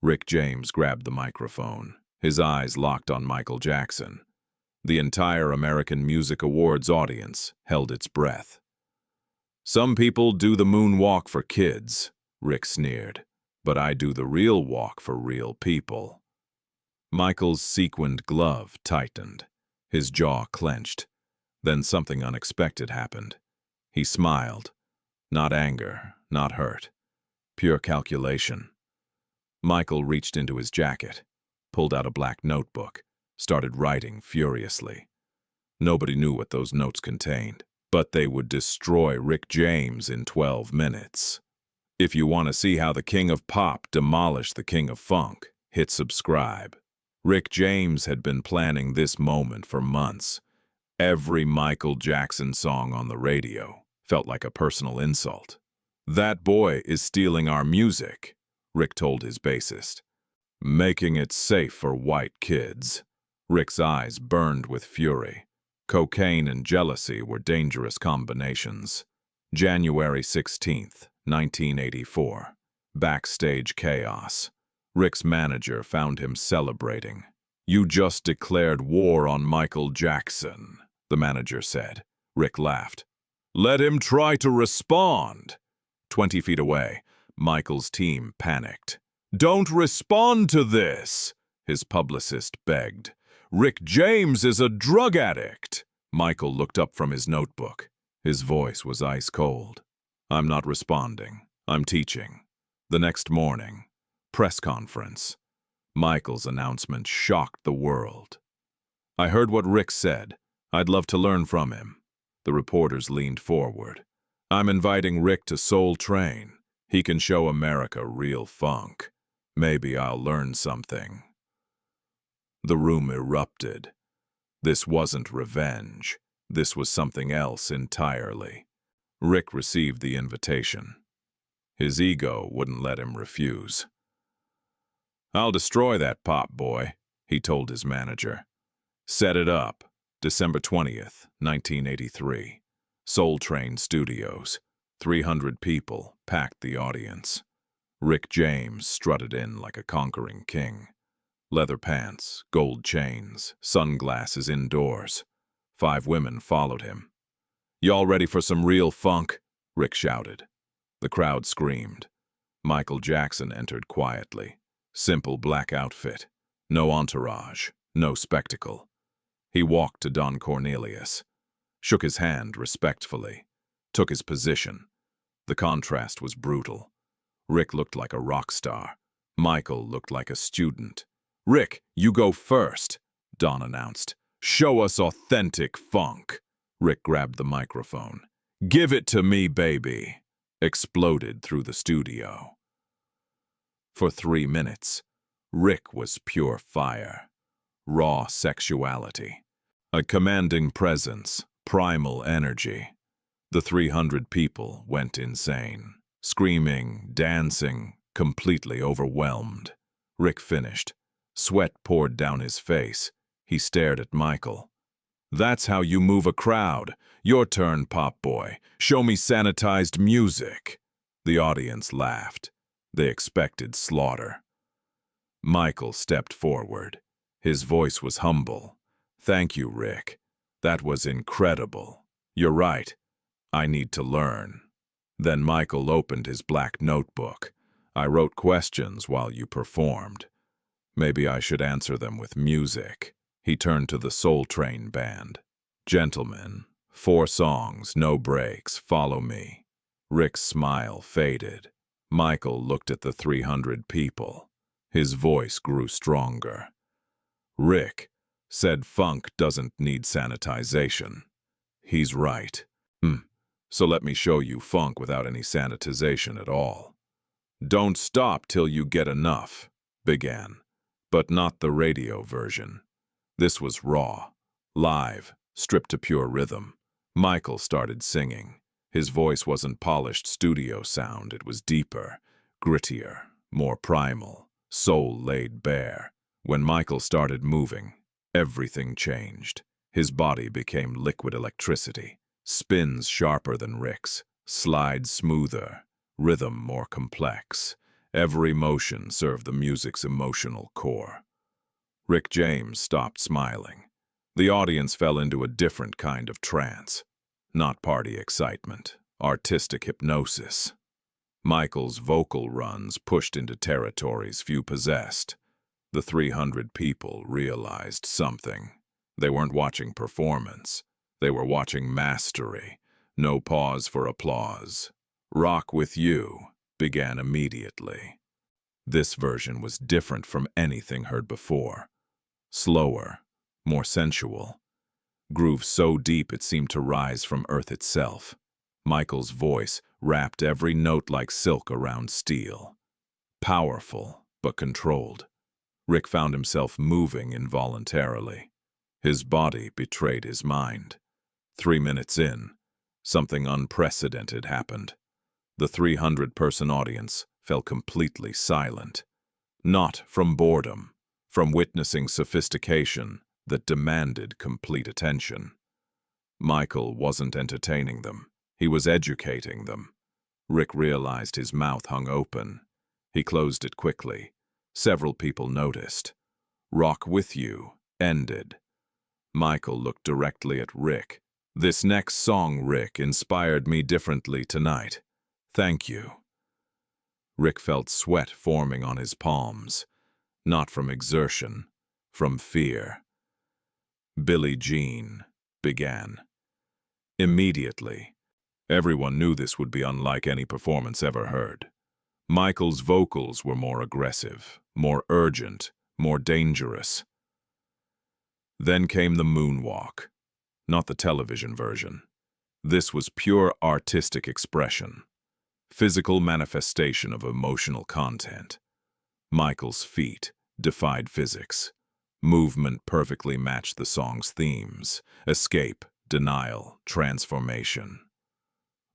Rick James grabbed the microphone, his eyes locked on Michael Jackson. The entire American Music Awards audience held its breath. "Some people do the moonwalk for kids," Rick sneered, "but I do the real walk for real people." Michael's sequined glove tightened. His jaw clenched. Then something unexpected happened. He smiled. Not anger, not hurt. Pure calculation. Michael reached into his jacket, pulled out a black notebook, started writing furiously. Nobody knew what those notes contained, but they would destroy Rick James in 12 minutes. If you want to see how the King of Pop demolished the King of Funk, hit subscribe. Rick James had been planning this moment for months. Every Michael Jackson song on the radio felt like a personal insult. "That boy is stealing our music," Rick told his bassist. "Making it safe for white kids." Rick's eyes burned with fury. Cocaine and jealousy were dangerous combinations. January 16th, 1984. Backstage chaos. Rick's manager found him celebrating. "You just declared war on Michael Jackson," the manager said. Rick laughed. "Let him try to respond." 20 feet away, Michael's team panicked. "Don't respond to this," his publicist begged. "Rick James is a drug addict." Michael looked up from his notebook. His voice was ice cold. "I'm not responding. I'm teaching." The next morning, press conference. Michael's announcement shocked the world. "I heard what Rick said. I'd love to learn from him." The reporters leaned forward. "I'm inviting Rick to Soul Train. He can show America real funk. Maybe I'll learn something." The room erupted. This wasn't revenge. This was something else entirely. Rick received the invitation. His ego wouldn't let him refuse. "I'll destroy that pop boy," he told his manager. Set it up. December 20th, 1983. Soul Train Studios. 300 people packed the audience. Rick James strutted in like a conquering king. Leather pants, gold chains, sunglasses indoors. 5 women followed him. "Y'all ready for some real funk?" Rick shouted. The crowd screamed. Michael Jackson entered quietly. Simple black outfit. No entourage. No spectacle. He walked to Don Cornelius. Shook his hand respectfully. Took his position. The contrast was brutal. Rick looked like a rock star. Michael looked like a student. "Rick, you go first," Don announced. "Show us authentic funk." Rick grabbed the microphone. "Give it to me, baby," exploded through the studio. For 3 minutes, Rick was pure fire. Raw sexuality. A commanding presence, primal energy. The 300 people went insane. Screaming, dancing, completely overwhelmed. Rick finished. Sweat poured down his face. He stared at Michael. "That's how you move a crowd. Your turn, pop boy. Show me sanitized music." The audience laughed. They expected slaughter. Michael stepped forward. His voice was humble. "Thank you, Rick. That was incredible. You're right. I need to learn." Then Michael opened his black notebook. "I wrote questions while you performed. Maybe I should answer them with music." He turned to the Soul Train band. "Gentlemen, 4 songs, no breaks, follow me." Rick's smile faded. Michael looked at the 300 people. His voice grew stronger. "Rick said funk doesn't need sanitization. He's right. So let me show you funk without any sanitization at all." "Don't stop till you get enough," began, but not the radio version. This was raw, live, stripped to pure rhythm. Michael started singing. His voice wasn't polished studio sound, it was deeper, grittier, more primal, soul laid bare. When Michael started moving, everything changed. His body became liquid electricity, spins sharper than Rick's, slides smoother, rhythm more complex. Every motion served the music's emotional core. Rick James stopped smiling. The audience fell into a different kind of trance. Not party excitement, artistic hypnosis. Michael's vocal runs pushed into territories few possessed. The 300 people realized something. They weren't watching performance. They were watching mastery. No pause for applause. "Rock with You" began immediately. This version was different from anything heard before. Slower, more sensual. Groove so deep it seemed to rise from earth itself. Michael's voice wrapped every note like silk around steel. Powerful, but controlled. Rick found himself moving involuntarily. His body betrayed his mind. 3 minutes in, something unprecedented happened. The 300-person audience fell completely silent. Not from boredom, from witnessing sophistication that demanded complete attention. Michael wasn't entertaining them. He was educating them. Rick realized his mouth hung open. He closed it quickly. Several people noticed. "Rock with You" ended. Michael looked directly at Rick. "This next song, Rick, inspired me differently tonight. Thank you." Rick felt sweat forming on his palms. Not from exertion, from fear. "Billie Jean" began. Immediately, everyone knew this would be unlike any performance ever heard. Michael's vocals were more aggressive, more urgent, more dangerous. Then came the moonwalk, not the television version. This was pure artistic expression, physical manifestation of emotional content. Michael's feet defied physics. Movement perfectly matched the song's themes: escape, denial, transformation.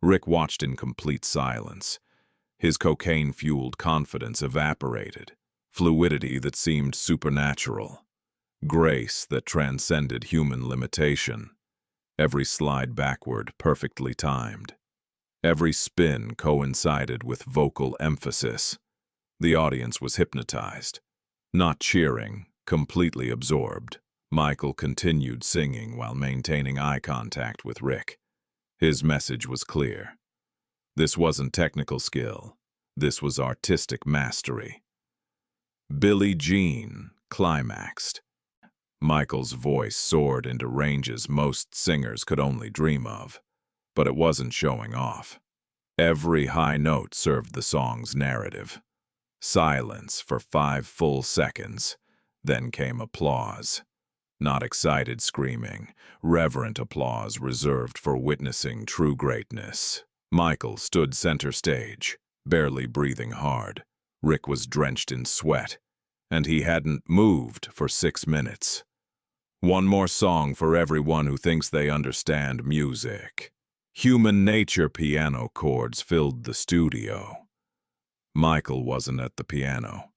Rick watched in complete silence. His cocaine-fueled confidence evaporated, fluidity that seemed supernatural, grace that transcended human limitation. Every slide backward perfectly timed. Every spin coincided with vocal emphasis. The audience was hypnotized. Not cheering, completely absorbed. Michael continued singing while maintaining eye contact with Rick. His message was clear. This wasn't technical skill. This was artistic mastery. "Billie Jean" climaxed. Michael's voice soared into ranges most singers could only dream of. But it wasn't showing off. Every high note served the song's narrative. Silence for 5 full seconds. Then came applause. Not excited screaming, reverent applause reserved for witnessing true greatness. Michael stood center stage, barely breathing hard. Rick was drenched in sweat, and he hadn't moved for 6 minutes. One more song for everyone who thinks they understand music. Human nature piano chords filled the studio. Michael wasn't at the piano.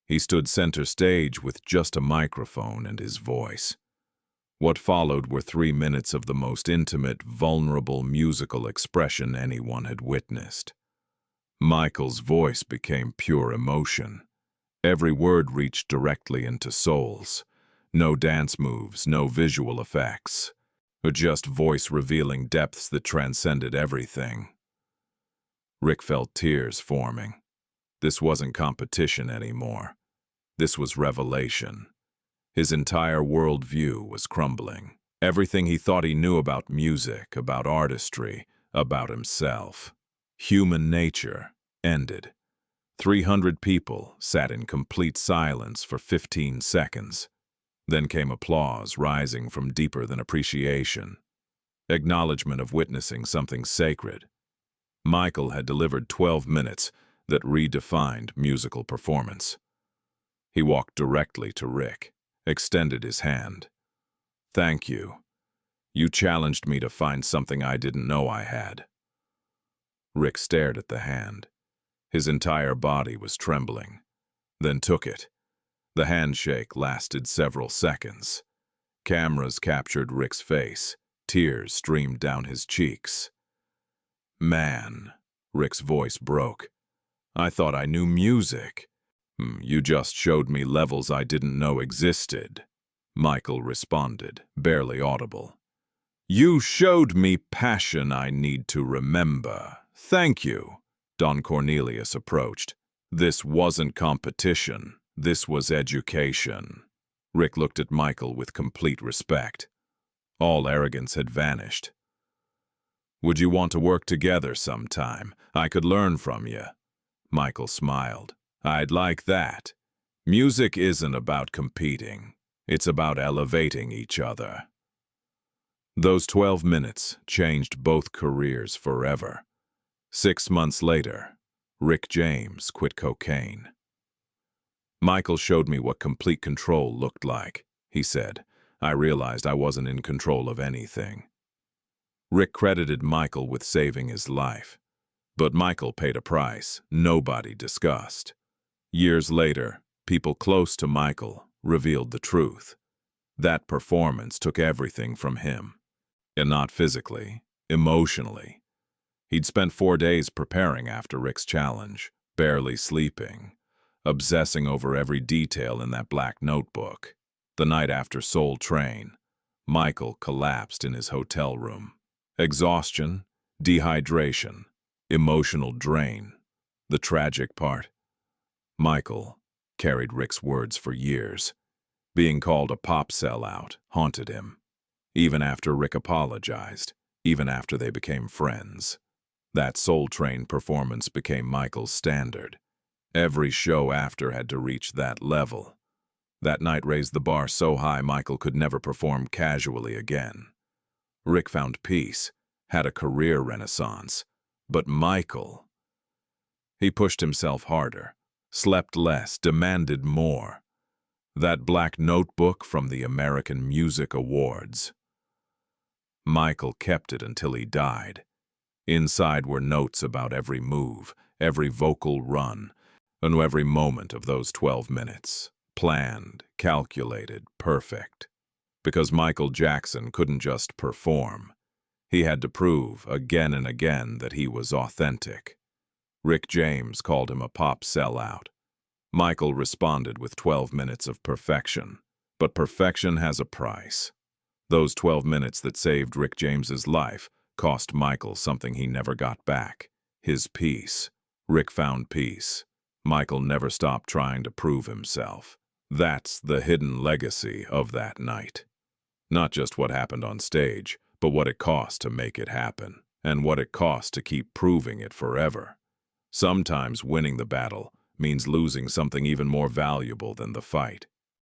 He stood center stage with just a microphone and his voice. What followed were 3 minutes of the most intimate, vulnerable musical expression anyone had witnessed. Michael's voice became pure emotion. Every word reached directly into souls. No dance moves, no visual effects. Just voice revealing depths that transcended everything. Rick felt tears forming. This wasn't competition anymore. This was revelation. His entire worldview was crumbling. Everything he thought he knew about music, about artistry, about himself. Human nature ended. 300 people sat in complete silence for 15 seconds. Then came applause rising from deeper than appreciation. Acknowledgement of witnessing something sacred. Michael had delivered 12 minutes that redefined musical performance. He walked directly to Rick, extended his hand. "Thank you. You challenged me to find something I didn't know I had." Rick stared at the hand. His entire body was trembling, then took it. The handshake lasted several seconds. Cameras captured Rick's face. Tears streamed down his cheeks. "Man," Rick's voice broke. I thought I knew music. You just showed me levels I didn't know existed, Michael responded, barely audible. You showed me passion I need to remember. Thank you. Don Cornelius approached. This wasn't competition. This was education. Rick looked at Michael with complete respect. All arrogance had vanished. Would you want to work together sometime? I could learn from you. Michael smiled. I'd like that. Music isn't about competing. It's about elevating each other. Those 12 minutes changed both careers forever. 6 months later, Rick James quit cocaine. Michael showed me what complete control looked like, he said. I realized I wasn't in control of anything. Rick credited Michael with saving his life. But Michael paid a price nobody discussed. Years later, people close to Michael revealed the truth. That performance took everything from him. And not physically, emotionally. He'd spent 4 days preparing after Rick's challenge, barely sleeping, obsessing over every detail in that black notebook. The night after Soul Train, Michael collapsed in his hotel room. Exhaustion, dehydration, emotional drain. The tragic part? Michael carried Rick's words for years. Being called a pop sellout haunted him. Even after Rick apologized, even after they became friends. That Soul Train performance became Michael's standard. Every show after had to reach that level. That night raised the bar so high Michael could never perform casually again. Rick found peace, had a career renaissance. But Michael, he pushed himself harder, slept less, demanded more. That black notebook from the American Music Awards. Michael kept it until he died. Inside were notes about every move, every vocal run, and every moment of those 12 minutes. Planned, calculated, perfect. Because Michael Jackson couldn't just perform. He had to prove again and again that he was authentic. Rick James called him a pop sellout. Michael responded with 12 minutes of perfection. But perfection has a price. Those 12 minutes that saved Rick James's life cost Michael something he never got back. His peace. Rick found peace. Michael never stopped trying to prove himself. That's the hidden legacy of that night. Not just what happened on stage, but what it cost to make it happen, and what it cost to keep proving it forever. Sometimes winning the battle means losing something even more valuable than the fight.